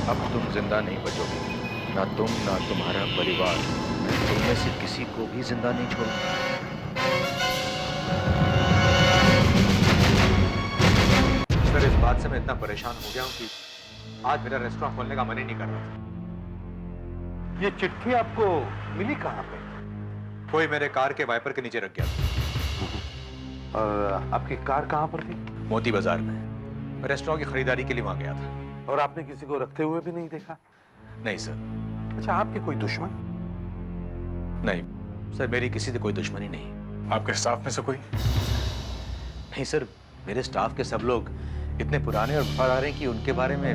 अब तुम जिंदा नहीं बचोगे, ना तुम ना तुम्हारा परिवार। मैं तुम में से किसी को भी जिंदा नहीं छोड़ूंगा। सर, इस बात से मैं इतना परेशान हो गया हूं कि आज मेरा रेस्टोरेंट खोलने का मन ही नहीं कर रहा था। ये चिट्ठी आपको मिली कहाँ पे? कोई मेरे कार के वाइपर के नीचे रख गया था। और आपकी कार कहाँ पर थी? मोती बाजार में। मैं रेस्टोरेंट की खरीदारी के लिए वहां गया था। और आपने किसी को रखते हुए भी नहीं देखा? नहीं सर। अच्छा, आपके कोई दुश्मन? नहीं सर, मेरी किसी से कोई दुश्मनी नहीं। आपके स्टाफ में से कोई? नहीं सर, मेरे स्टाफ के सब लोग इतने पुराने और वफादार हैं कि उनके बारे में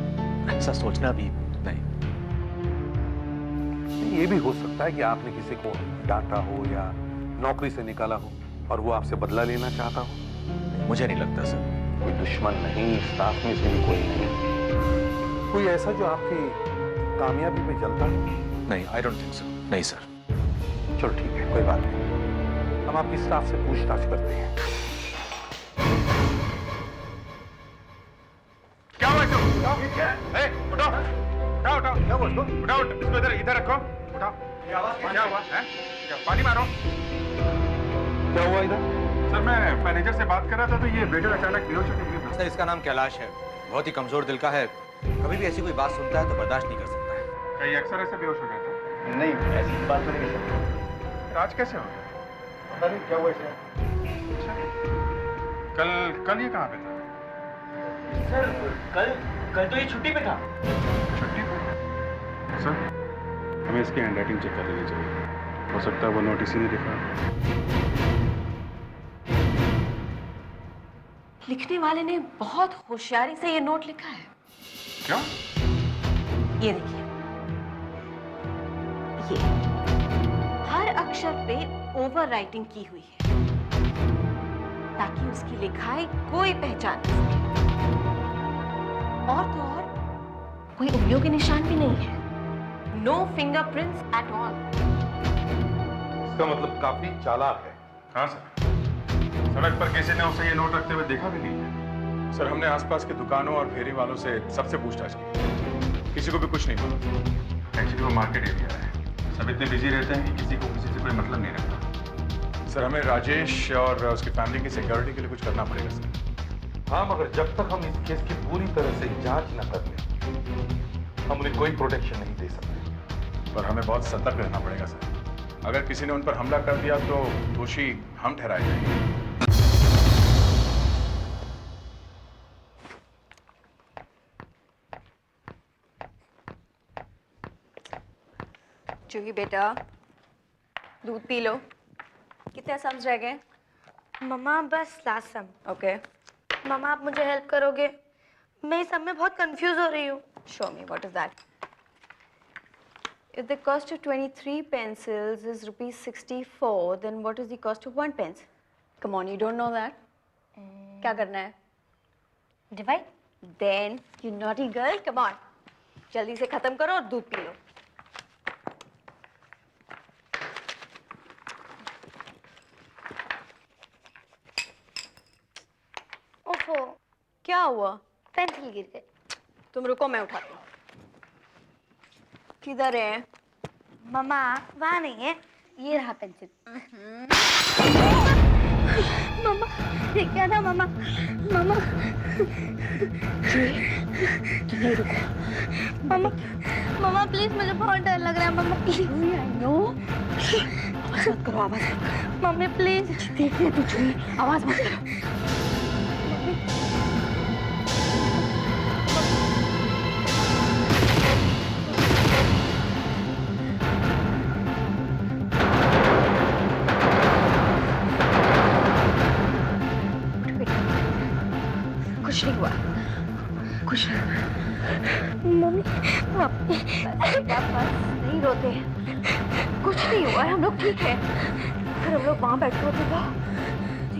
ऐसा सोचना भी नहीं। ये भी हो सकता है कि आपने किसी को डांटा हो या नौकरी से निकाला हो और वो आपसे बदला लेना चाहता हो। मुझे नहीं लगता सर। कोई दुश्मन नहीं, स्टाफ में से भी कोई नहीं। कोई ऐसा जो आपकी कामयाबी पे जलता है? नहीं, आई डोंट थिंक सो। नहीं सर। चलो ठीक है, कोई बात नहीं। हम आपकी स्टाफ से पूछताछ करते हैं। क्या हुआ इसको? उठाओ। उठाओ। क्या हुआ इसको? उठाओ, इसको इधर रखो। उठाओ। क्या हुआ है? क्या पानी मारो? क्या हुआ इधर? सर, मैं मैनेजर से बात कर रहा था तो ये वेटर अचानक बेहोश हो गया। सर, इसका नाम कैलाश है। बहुत ही कमजोर दिल का है। कभी भी ऐसी कोई बात सुनता है तो बर्दाश्त नहीं कर सकता है। कहीं अक्सर ऐसे बेहोश हो जाता है? नहीं, ऐसी बात तो नहीं सकती। आज कैसे हो गया? पता नहीं क्या हुआ इसे। अच्छा। कल ये कहाँ पे था? सर, कल तो ये छुट्टी पे था। छुट्टी पे? सर, हमें इसकी हैंडराइटिंग चेक कर लेनी चाहिए। हो सकता है वो नोटिस ही नहीं दिखा। लिखने वाले ने बहुत होशियारी से ये नोट लिखा है। क्यों? ये देखिए, ये हर अक्षर पे ओवर राइटिंग की हुई है ताकि उसकी लिखाई कोई पहचान न सके। और तो और कोई उंगलियों के निशान भी नहीं है। No fingerprints at all. इसका मतलब काफी चालाक है। हाँ सर, सड़क पर किसी ने उसे ये नोट रखते हुए देखा भी नहीं है। सर, हमने आसपास के दुकानों और फेरी वालों से सबसे पूछताछ की, किसी को भी कुछ नहीं मिला। एक्चुअली वो मार्केट एरिया है, सब इतने बिजी रहते हैं कि किसी को किसी से कोई मतलब नहीं रहता। सर, हमें राजेश और उसकी फैमिली की सिक्योरिटी के लिए कुछ करना पड़ेगा सर। हाँ, मगर जब तक हम इस केस की पूरी तरह से जांच न कर लें, हम उन्हें कोई प्रोटेक्शन नहीं दे सकते। पर हमें बहुत सतर्क रहना पड़ेगा सर। अगर किसी ने उन पर हमला कर दिया तो दोषी हम ठहराए जाएंगे। जूही बेटा, दूध पी लो। कितने सम्स रह गए? मम्मा, बस लास्ट सम। ओके। मम्मा, आप मुझे हेल्प करोगे? मैं इस सब में बहुत कंफ्यूज हो रही हूँ। Show me, what is that? If the cost of 23 pencils is rupees 64, then what is the cost of 1 pence? Come on, you don't know that? क्या करना है? Divide? Then, you naughty girl, come on. जल्दी से खत्म करो और दूध P low. ओफो, क्या हुआ? पेंसिल गिर गई। तुम रुको, मैं उठाती हूँ। किधर है? मम्मा, वहाँ नहीं है, ये रहा पेंसिल। मम्मा, ये क्या था मम्मा? मम्मा, नहीं रुको। मम्मा, मम्मा प्लीज, मुझे बहुत डर लग रहा है मम्मा, प्लीज। I know. आवाज मत करो, आवाज मत करो। Mummy please. देख ले तुझे, आवाज मत करो। कुछ नहीं हुआ, कुछ नहीं हुआ। मम्मी, मम्मी, बेटा बस नहीं रोते, कुछ नहीं हुआ है, हम लोग ठीक है। अगर हम लोग वहां बैठे होते तो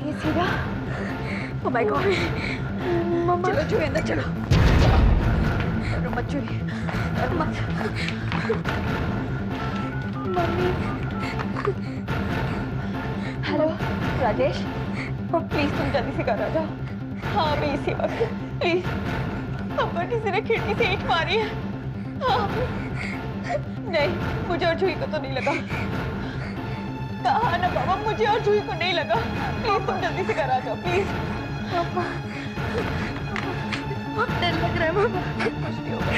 ये सीधा। ओह माय गॉड, चलो चलो अंदर चलो। चलो मत चुरी मत। मम्मी। हेलो राजेश, प्लीज तुम जल्दी से घर आ जाओ। हाँ मैं इसी वक्त, प्लीज। पापा किसी ने खिड़की से ईंट मारी है। हाँ नहीं, मुझे और जूही को तो नहीं लगा। कहा ना पापा, मुझे और जूही को नहीं लगा। प्लीज तुम जल्दी से घर आ जाओ प्लीज। पापा बहुत डर लग रहा है पापा। कुछ नहीं होगा।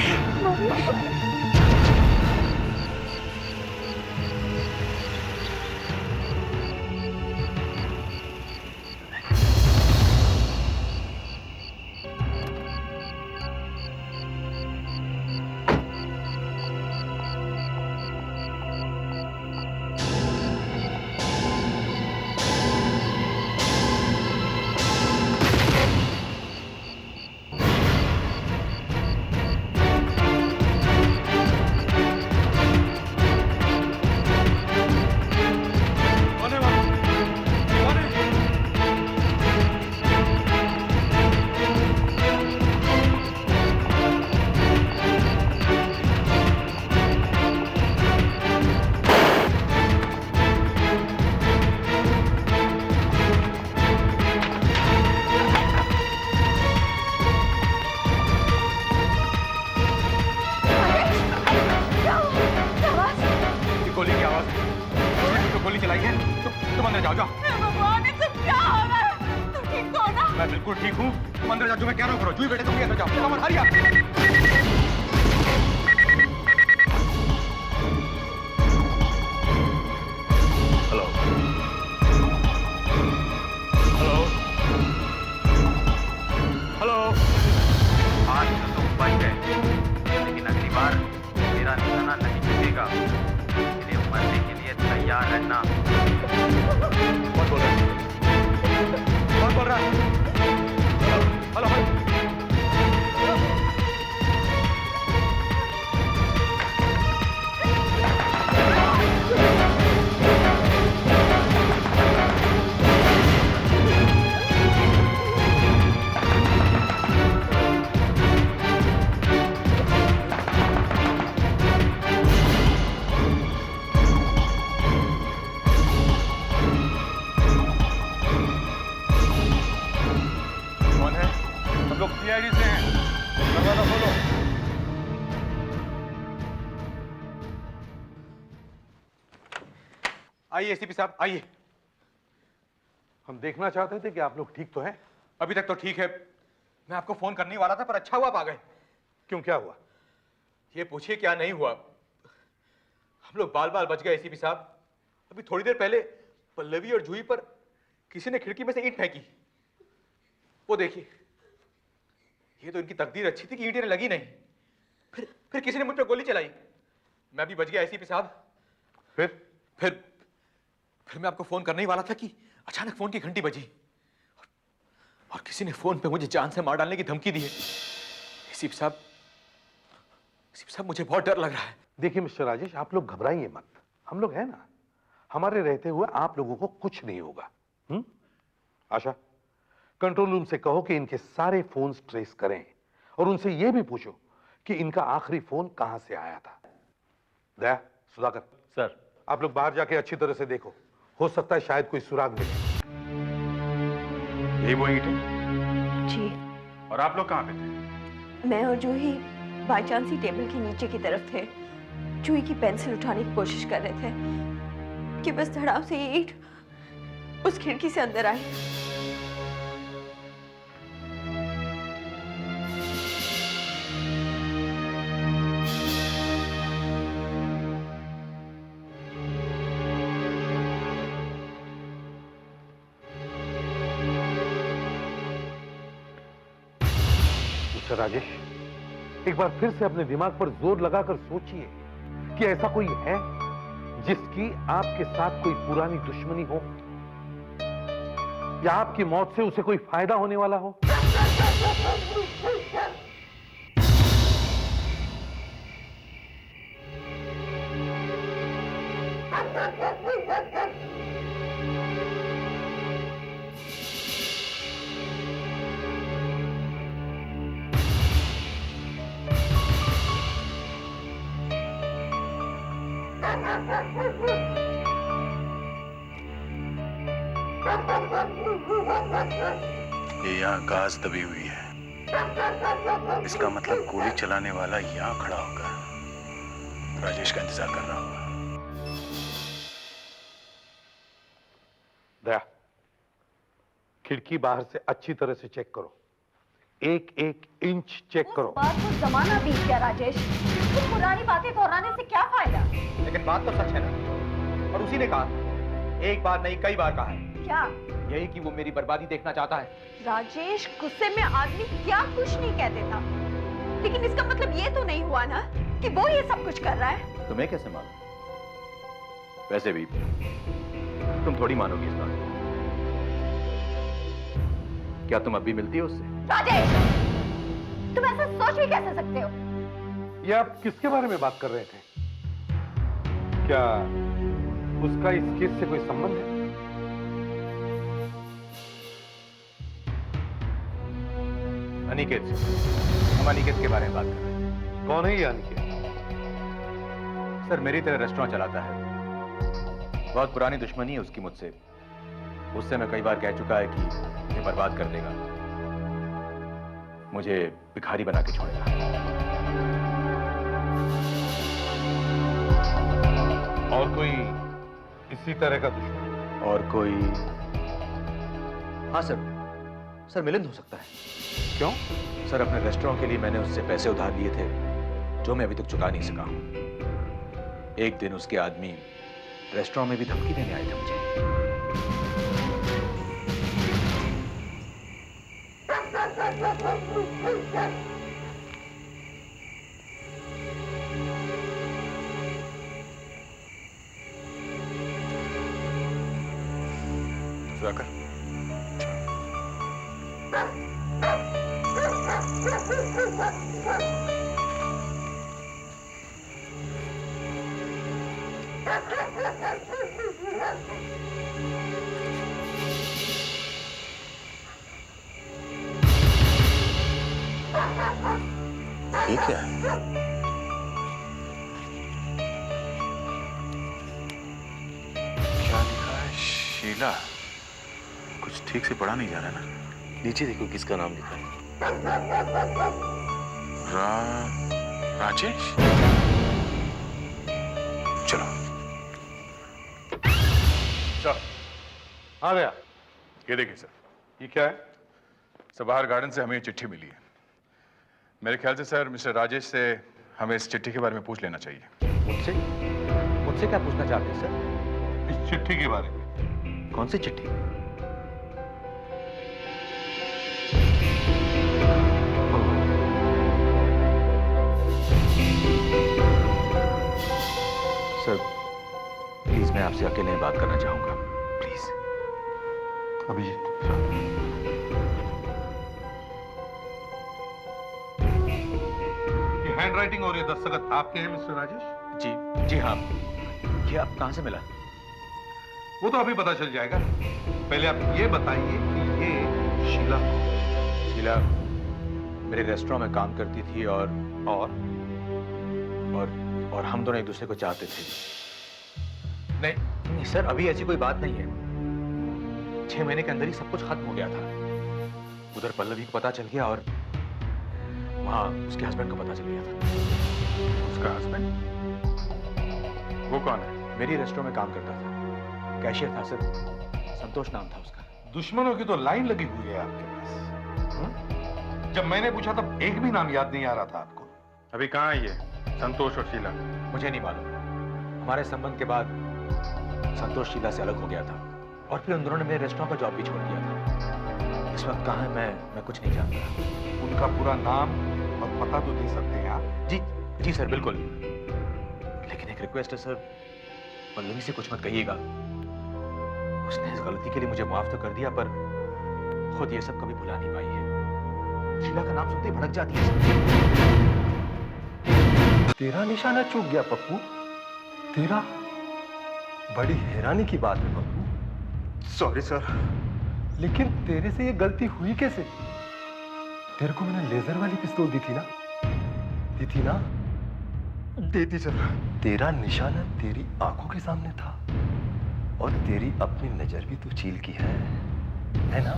गोली की आवाज तो गोली चलाई है। तुम अंदर जाओ। भगवान, सब क्या हो रहा है? तुम ठीक हो ना? मैं बिल्कुल ठीक हूँ। तुम अंदर जाओ, जो मैं कह रहा हूँ करो। जूही बेटे तुम भी अंदर जाओ। कमन हरिया। Hello hello hello. आज तो तुम बच गए, लेकिन अगली बार मेरा निशाना नहीं छूटेगा, इसलिए मरने के लिए तैयार रहना। कौन बोल रहा है? कौन बोल रहा है? Hello hello. कौन है? हम लोग सीआईडी से हैं। दरवाजा खोलो। आइए एसीपी साहब, आइए। हम देखना चाहते थे कि आप लोग ठीक तो हैं। अभी तक तो ठीक है। मैं आपको फोन करने वाला था, पर अच्छा हुआ आप आ गए। क्यों, क्या हुआ? ये पूछिए क्या नहीं हुआ। हम लोग बाल बाल बच गए एसीपी साहब। अभी थोड़ी देर पहले पल्लवी और जूही पर किसी ने खिड़की में से ईंट फेंकी। वो देखिए, ये तो इनकी तकदीर अच्छी थी कि ईंटें लगी नहीं। फिर किसी ने मुझ पर गोली चलाई। मैं भी बच गया एसीपी साहब। फिर मैं आपको फोन करने ही वाला था कि अचानक फोन की घंटी बजी और किसी ने फोन पे मुझे जान से मार डालने की धमकी दी है। एसीपी साहब मुझे बहुत डर लग रहा है। देखिए मिस्टर राजेश, आप लोग घबराइए मत। हम लोग हैं ना, हमारे रहते हुए आप लोगों को कुछ नहीं होगा। आशा, कंट्रोल रूम से कहो कि इनके सारे फोन्स ट्रेस करें और उनसे यह भी पूछो कि इनका आखिरी फोन कहां से आया था। दया, सुधाकर सर, आप लोग बाहर जाके अच्छी तरह से देखो। हो सकता है शायद कोई सुराग मिले। यही वो ईंट है? जी। और आप लोग कहां पे थे? मैं और जूही बाई चांस ही टेबल के नीचे की तरफ थे। जूही की पेंसिल उठाने की कोशिश कर रहे थे कि बस धड़ाम से ये ईंट उस खिड़की से अंदर आई। मिस्टर राजेश, एक बार फिर से अपने दिमाग पर जोर लगाकर सोचिए कि ऐसा कोई है जिसकी आपके साथ कोई पुरानी दुश्मनी हो या आपकी मौत से उसे कोई फायदा होने वाला हो। ये यहाँ घास दबी हुई है। इसका मतलब गोली चलाने वाला यहाँ खड़ा होकर राजेश का इंतजार कर रहा होगा। दया, खिड़की बाहर से अच्छी तरह से चेक करो, एक एक इंच चेक करो। बात को जमाना बीत गया राजेश, तुम पुरानी बातें दोहराने से क्या फायदा? लेकिन बात तो सच है ना, और उसी ने कहा, एक बार नहीं कई बार कहा है। क्या? यही कि वो मेरी बर्बादी देखना चाहता है। राजेश, गुस्से में आदमी क्या कुछ नहीं कह देता, लेकिन इसका मतलब ये तो नहीं हुआ ना कि वो ये सब कुछ कर रहा है। तुम्हें कैसे मालूम? वैसे भी तुम थोड़ी मानोगी इस बात को। क्या तुम अब भी मिलती हो उससे? राजेश, तुम ऐसा सोच भी कैसे सकते हो? ये आप किसके बारे में बात कर रहे थे? क्या उसका इस केस से कोई संबंध है? अनिकेत, हम अनिकेत के बारे में बात कर रहे हैं। कौन है ये अनिकेत? सर, मेरी तरह रेस्टोरेंट चलाता है। बहुत पुरानी दुश्मनी है उसकी मुझसे। उससे मैं कई बार कह चुका है कि ये बर्बाद कर देगा, मुझे भिखारी बना के छोड़ेगा। और कोई इसी तरह का दुश्मन? और कोई? हाँ सर, मिलिंद हो सकता है। क्यों? सर, अपने रेस्टोरेंट के लिए मैंने उससे पैसे उधार लिए थे जो मैं अभी तक चुका नहीं सका हूं। एक दिन उसके आदमी रेस्टोरेंट में भी धमकी देने आए थे मुझे। सुधाकर, ये क्या है? क्या लिखा है? शीला। कुछ ठीक से पढ़ा नहीं जा रहा ना। नीचे देखो किसका नाम लिखा है। राजेश। चलो। सर, हाँ भैया। ये देखिए सर, ये क्या है? सर बाहर गार्डन से हमें ये चिट्ठी मिली है। मेरे ख्याल से सर मिस्टर राजेश से हमें इस चिट्ठी के बारे में पूछ लेना चाहिए। मुझसे? मुझसे क्या पूछना चाहते हैं सर? इस चिट्ठी के बारे में। कौन सी चिट्ठी? सर, प्लीज मैं आपसे अकेले में बात करना चाहूंगा, प्लीज। अभिजीत, ये हैंडराइटिंग और ये दस्तखत आपके हैं मिस्टर राजेश? जी हाँ। ये आप कहां से मिला? वो तो अभी पता चल जाएगा। पहले आप ये बताइए कि ये शीला कौन है? शीला मेरे रेस्टोरेंट में काम करती थी और हम दोनों एक दूसरे को चाहते थे। नहीं सर, अभी ऐसी कोई बात नहीं है। 6 महीने के अंदर ही सब कुछ खत्म हो गया था। उधर पल्लवी को पता चल गया और वहां उसके हस्बैंड को पता चल गया था। उसका हस्बैंड? वो कौन है? मेरी रेस्टोरेंट में काम करता था, कैशियर था सर, संतोष नाम था उसका। दुश्मनों की तो लाइन लगी हुई है आपके पास। जब मैंने पूछा तब एक भी नाम याद नहीं आ रहा था आपको। अभी कहाँ है ये संतोष और शीला? मुझे नहीं मालूम। हमारे संबंध के बाद संतोष शीला से अलग हो गया था और फिर उन दोनों ने मेरे रेस्टोरेंट का जॉब भी छोड़ दिया था। इस वक्त कहाँ है मैं कुछ नहीं जानता। उनका पूरा नाम और पता तो दे सकते हैं आप? जी सर, बिल्कुल। लेकिन एक रिक्वेस्ट है सर, पल्लवी से कुछ मत कहिएगा। उसने इस गलती के लिए मुझे माफ तो कर दिया, पर खुद ये सब कभी भुला नहीं पाई है। शीला का नाम सुनते ही भड़क जाती है। तेरा निशाना चूक गया पप्पू। तेरा बड़ी हैरानी की बात है पप्पू। Sorry sir. लेकिन तेरे से ये गलती हुई कैसे? तेरे को मैंने लेजर वाली पिस्तौल दी थी ना? देती जरूर। तेरा निशाना तेरी आंखों के सामने था और तेरी अपनी नजर भी तो चील की है ना?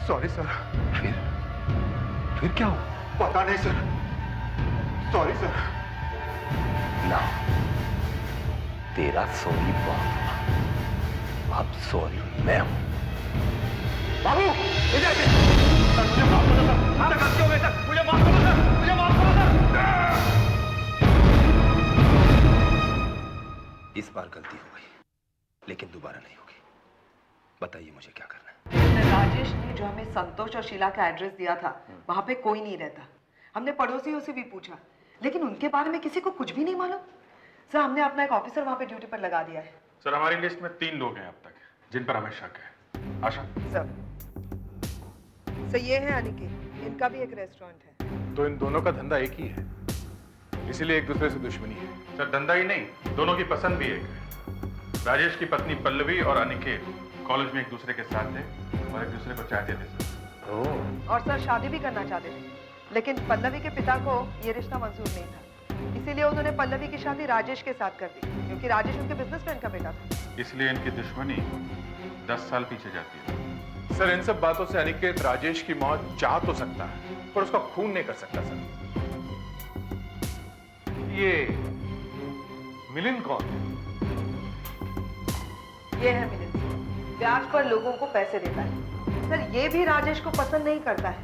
Sorry sir. फिर क्या हुआ? पता नहीं सर। Sorry sir. ना, तेरा सॉरी बहुत हुआ, अब सॉरी मैं हूं। बाबू इधर से। सर मुझे माफ करो सर। आप गलती हो गई सर। मुझे माफ करो सर। मुझे माफ करो सर। इस बार गलती हो गई, लेकिन दोबारा नहीं होगी। बताइए मुझे क्या करना है? राजेश ने जो हमें संतोष और शीला का एड्रेस दिया था, वहां पे कोई नहीं रहता। हमने पड़ोसियों से भी पूछा, लेकिन उनके बारे में किसी को कुछ भी नहीं मालूम। सर हमने अपना एक ऑफिसर वहां पे ड्यूटी पर लगा दिया है। सर हमारी लिस्ट में 3 लोग हैं अब तक जिन पर हमें शक है। आशा सर ये है अनिकेत, इनका भी एक रेस्टोरेंट है। तो इन दोनों का धंधा एक ही है, इसीलिए एक दूसरे से दुश्मनी है। सर धंधा ही नहीं, दोनों की पसंद भी एक है। राजेश की पत्नी पल्लवी और अनिकेत कॉलेज में एक दूसरे के साथ थे और एक दूसरे को चाहते थे सर। और सर शादी भी करना चाहते थे, लेकिन पल्लवी के पिता को ये रिश्ता मंजूर नहीं था। इसीलिए उन्होंने पल्लवी की शादी राजेश के साथ कर दी, क्योंकि राजेश उनके बिजनेसमैन का बेटा था। इसलिए इनकी दुश्मनी 10 साल पीछे जाती है। सर इन सब बातों से अनिकेत राजेश की मौत चाह तो सकता है, पर उसका खून नहीं कर सकता सर। ये मिलिंद कौन है? ये है मिलिंद, ब्याज पर लोगों को पैसे देता है। सर ये भी राजेश को पसंद नहीं करता है,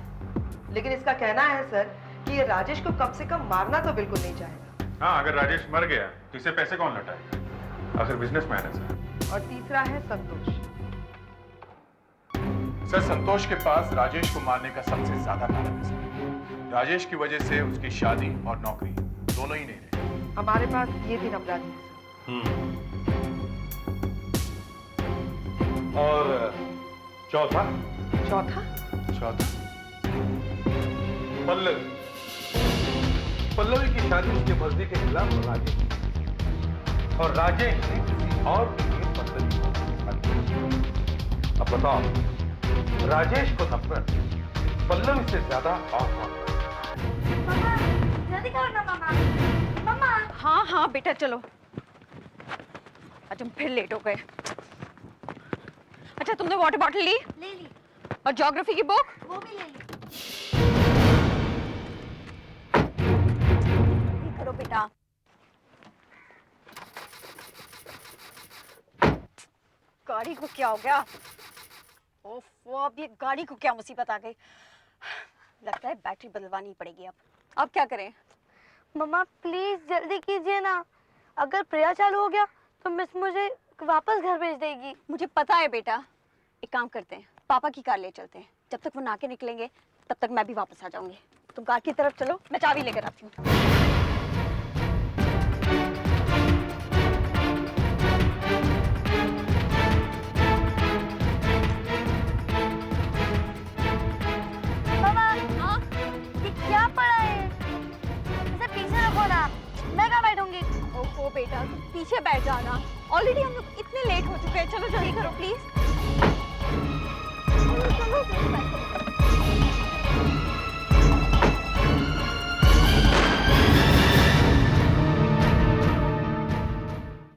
लेकिन इसका कहना है सर कि ये राजेश को कम से कम मारना तो बिल्कुल नहीं चाहेगा। हाँ, अगर राजेश मर गया तो इसे पैसे कौन लौटाएगा? आखिर बिजनेसमैन है सर। और तीसरा है संतोष। सर संतोष के पास राजेश को मारने का सबसे ज्यादा कारण है सर। राजेश की वजह से उसकी शादी और नौकरी दोनों ही नहीं रहे। हमारे पास ये 3 अपराधी हैं सर। और चौथा? चौथा पल्लवी। पल्लवी की शादी उसके मर्जी के खिलाफ राजेश ने, और राजेश ने किसी और के लिए पल्लवी को पसंद किया। अब बताओ, राजेश को नफरत पल्लवी से ज्यादा और कौन? मामा जल्दी करो ना मामा। मामा हाँ हाँ बेटा चलो, आज हम फिर लेट हो गए। अच्छा तुमने वाटर बॉटल ली ले ली, और ज्योग्राफी की बुक? वो भी ले ली। करो बेटा। गाड़ी को क्या हो गया? ओफो, अब ये गाड़ी को क्या मुसीबत आ गई? लगता है बैटरी बदलवानी पड़ेगी अब क्या करें? मम्मा प्लीज जल्दी कीजिए ना, अगर प्रेयर चालू हो गया तो मिस मुझे वापस घर भेज देगी। मुझे पता है बेटा, एक काम करते हैं, पापा की कार ले चलते हैं। जब तक वो नाके निकलेंगे तब तक मैं भी वापस आ जाऊंगी। तुम कार की तरफ चलो, मैं चाबी लेकर आती हूँ। मामा ये क्या पड़ा है? इसे पीछे रखो ना, मैं कहाँ बैठूंगी? ओहो बेटा, तुम पीछे बैठ जाना। ऑलरेडी हम लोग इतने लेट हो चुके हैं। चलो जल्दी करो प्लीज।